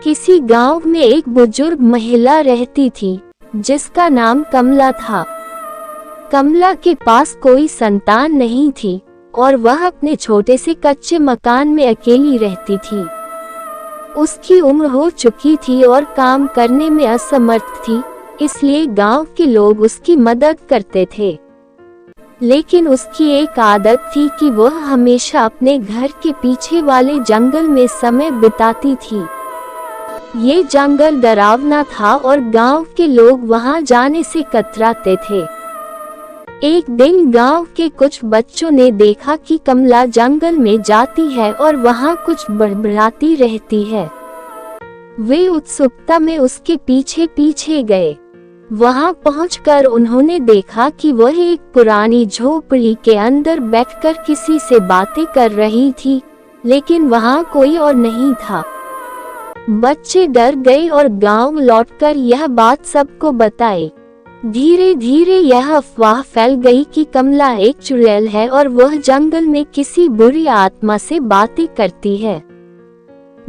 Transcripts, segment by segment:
किसी गांव में एक बुजुर्ग महिला रहती थी जिसका नाम कमला था। कमला के पास कोई संतान नहीं थी और वह अपने छोटे से कच्चे मकान में अकेली रहती थी। उसकी उम्र हो चुकी थी और काम करने में असमर्थ थी, इसलिए गांव के लोग उसकी मदद करते थे। लेकिन उसकी एक आदत थी कि वह हमेशा अपने घर के पीछे वाले जंगल में समय बिताती थी। ये जंगल डरावना था और गांव के लोग वहां जाने से कतराते थे। एक दिन गांव के कुछ बच्चों ने देखा कि कमला जंगल में जाती है और वहां कुछ बड़बड़ाती रहती है। वे उत्सुकता में उसके पीछे पीछे गए। वहां पहुंचकर उन्होंने देखा कि वह एक पुरानी झोपड़ी के अंदर बैठकर किसी से बातें कर रही थी, लेकिन वहां कोई और नहीं था। बच्चे डर गए और गांव लौटकर यह बात सबको बताई। धीरे धीरे यह अफवाह फैल गई कि कमला एक चुड़ैल है और वह जंगल में किसी बुरी आत्मा से बातें करती है।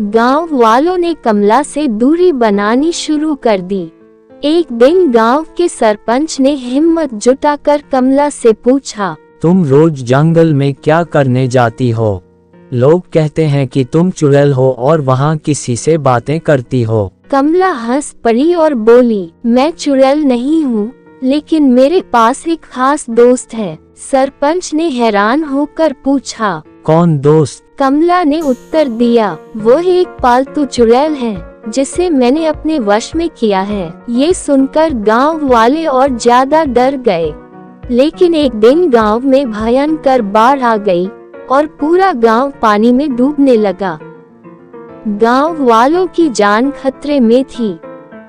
गांव वालों ने कमला से दूरी बनानी शुरू कर दी। एक दिन गांव के सरपंच ने हिम्मत जुटाकर कमला से पूछा, तुम रोज जंगल में क्या करने जाती हो? लोग कहते हैं कि तुम चुड़ैल हो और वहाँ किसी से बातें करती हो। कमला हंस पड़ी और बोली, मैं चुड़ैल नहीं हूँ, लेकिन मेरे पास एक खास दोस्त है। सरपंच ने हैरान होकर पूछा, कौन दोस्त? कमला ने उत्तर दिया, वो एक पालतू चुड़ैल है जिसे मैंने अपने वश में किया है। ये सुनकर गांव वाले और ज्यादा डर गए। लेकिन एक दिन गांव में भयंकर बाढ़ आ गई और पूरा गांव पानी में डूबने लगा। गांव वालों की जान खतरे में थी।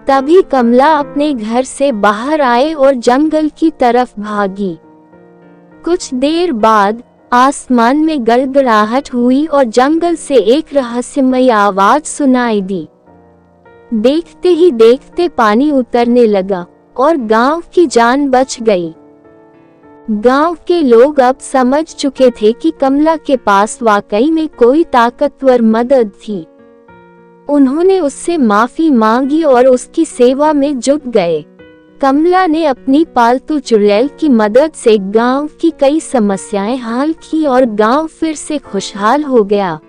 तभी कमला अपने घर से बाहर आए और जंगल की तरफ भागी। कुछ देर बाद आसमान में गड़गड़ाहट हुई और जंगल से एक रहस्यमयी आवाज सुनाई दी। देखते ही देखते पानी उतरने लगा और गांव की जान बच गई। गांव के लोग अब समझ चुके थे कि कमला के पास वाकई में कोई ताकतवर मदद थी। उन्होंने उससे माफी मांगी और उसकी सेवा में जुट गए। कमला ने अपनी पालतू चुड़ैल की मदद से गांव की कई समस्याएं हल की और गांव फिर से खुशहाल हो गया।